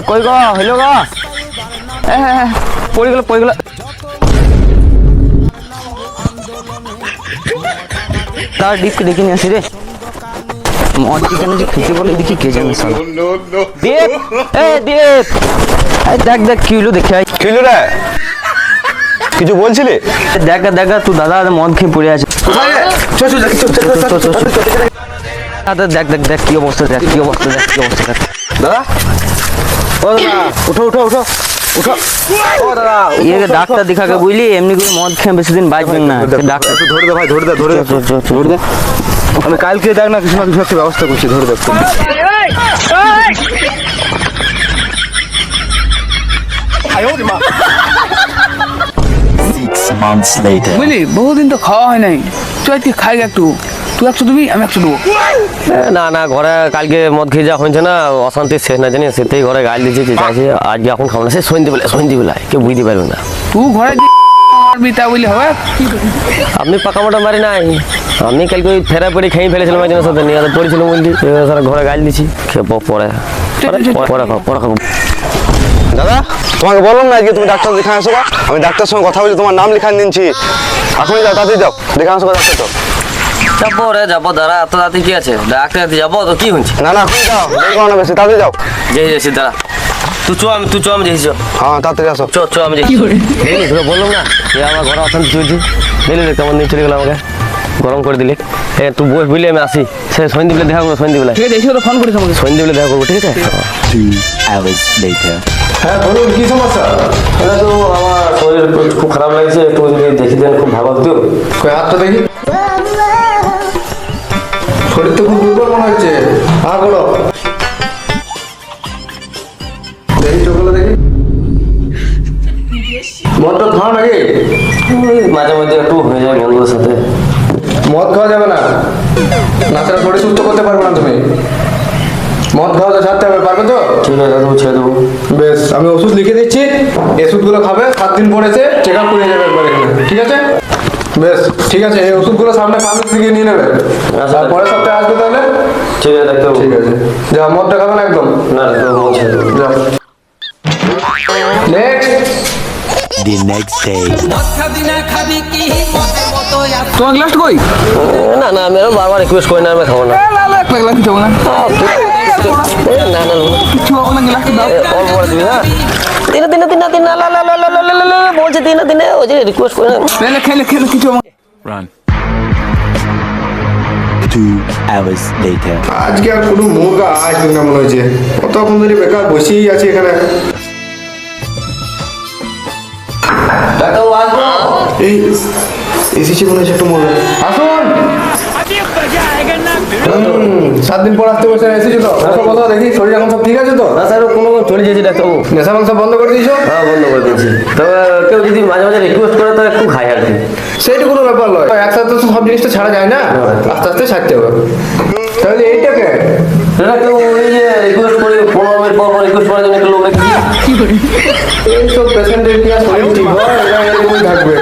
কই গো হইলো গো পড়ে গেল তার ডিপকে দেখে নিয়ে আসি রে মদ কি কেন যে খেতে বলে দেখি কে জানে সালা দেব দেব দেখ কি হলো দেখে কি হলো রে কিছু বলছিলি দেখ তুই দাদা মদ খেয়ে পড়ে আছে দেখ কি অবস্থা দেখ দাদা ও দাদা উঠো ও দাদা ডাক্তার দেখাকে বুঝলি এমনি করে মদ খেয়ে বেশি দিন বাঁচবেন না ডাক্তার ধরে দে ভাই ধরে দে আমি কালকে দেখ না কিছু একটা ব্যবস্থা করছি ধরে দেখ বুঝলি বহুদিন তো খাওয়া হয় নাই তুই আজকে খাই একটু তুই 100 দিবি আমি 100 দেবো না ঘরে কালকে মদ খেয়ে যা হয়েছে না অশান্তি শেষ না জানি সেটাই ঘরে গাল দিয়েছে চেঁচাছে আজকে এখন খাবো না সে সন্ধ্যেবেলা কেউ বুঝতে পারবে না তুই ঘরে বিতা বলি হবে আপনি পাকা মোটা মারি নাই আমি কালকে ওই ফেরা পড়ে খেয়ে ফেলেছিলাম একজনের সাথে নিয়ে পড়েছিলাম বলছি সারা ঘরে গাল দিছি পরে খাবো দাদা তোমাকে বললাম না আজকে তুমি ডাক্তার দেখান আসো আমি ডাক্তার সঙ্গে কথা বলি তোমার নাম লেখান দিচ্ছি এখনই যাও তাড়াতাড়ি যাও দেখান আসো ডাক্তার তো যাবো দাঁড়া এত রাতে কি আছে ডাক্তার যাবো তো কি হচ্ছে না এখনই যাও দেরি করো না বেশি তাড়াতাড়ি যাও যাচ্ছি দাঁড়া তুই চ আমি যাইছি হ্যাঁ তাড়াতাড়ি আসো চ আমি যাচ্ছি বললাম না যে আমার ঘরে অশান্তি চলছে দেখলি কেমন দিন চলে গেল আমাকে গরম করে দিলে তুই বস বুঝলি আমি আসি সে সন্ধ্যেবেলা দেখা করবো সন্ধ্যেবেলায় ঠিক আছে এসে তো ফোন করিস আমাকে সন্ধ্যেবেলা দেখা করবো ঠিক আছে 2 hours later হ্যাঁ বলুন কি সমস্যা এটা তো আমার শরীর খুব খারাপ লাগছে একটু যদি দেখি দেন খুব ভালো হতো কই হাতটা দেখি শরীর তো খুব দুর্বল মনে হচ্ছে হ্যাঁ বলো দেখি চোখগুলো দেখি মদটা খাও নাকি মাঝে মাঝে একটু হয়ে যায় বন্ধুদের সাথে মদ খাওয়া যাবে না নাচটা শরীর সুস্থ করতে পারবে না তুমি মদ খাওয়া ছাড়তে হবে পারবে তো ঠিক আছে দাদু ছেড়ে দেবো বেশ আমি ওষুধ লিখে দিচ্ছি এই ওষুধগুলো খাবে 7 দিন পরে এসে চেক আপ করে যাবে একবার এখানে ঠিক আছে বেশ ঠিক আছে এই ওষুধগুলো সামনে ফার্মেসি থেকে নিয়ে নেবে আচ্ছা পরের সপ্তাহে আসবে তাহলে ঠিক আছে ডাক্তার ঠিক আছে যা মদটা খাবে না একদম না মদ ছেড়ে দেবো যা নেক্সট the next day তোমার গ্লাস কই না আমি আরো বারবার রিকোয়েস্ট করি না আমি খাবো না এক গ্লাস দিতে হবে না না কিছু হবে না গ্লাস দাও অল্প করে দিবি হ্যাঁ তিন বলছে দিনে ওই যে রিকোয়েস্ট করে না খেলে কিছু হবে run 2 hours later আজকে আর কোনো মুরগা আসবে না মনে হচ্ছে কতক্ষণ ধরে বেকার বসেই আছে এখানে ডাক্তারবাবু আসবো এই এসেছে মনে হচ্ছে একটা মুরগা আসুন 7 দিন পর আসতে বসে এসেছি তো বলো দেখি শরীর এখন সব ঠিক আছে তো না স্যার কোনো চলে যেছি ডাক্তারবাবু নেশা মাংস বন্ধ করে দিয়েছো হ্যাঁ বন্ধ করে দিয়েছি তবে কেউ যদি মাঝে মাঝে রিকোয়েস্ট করে তো একটু খাই আর কি সেইটা কোনো ব্যাপার নয় একসাথে তো সব জিনিসটা ছাড়া যায় না আস্তে আস্তে ছাড়তে হবে তাহলে এইটাকে সেটা কেউ ওই যে রিকোয়েস্ট করে 15 মিনিট পর রিকোয়েস্ট করার জন্য একটা লোক কি করে এইসব পেশেন্টের কি আর শরীর ঠিক হয় এরা এরকমই থাকবে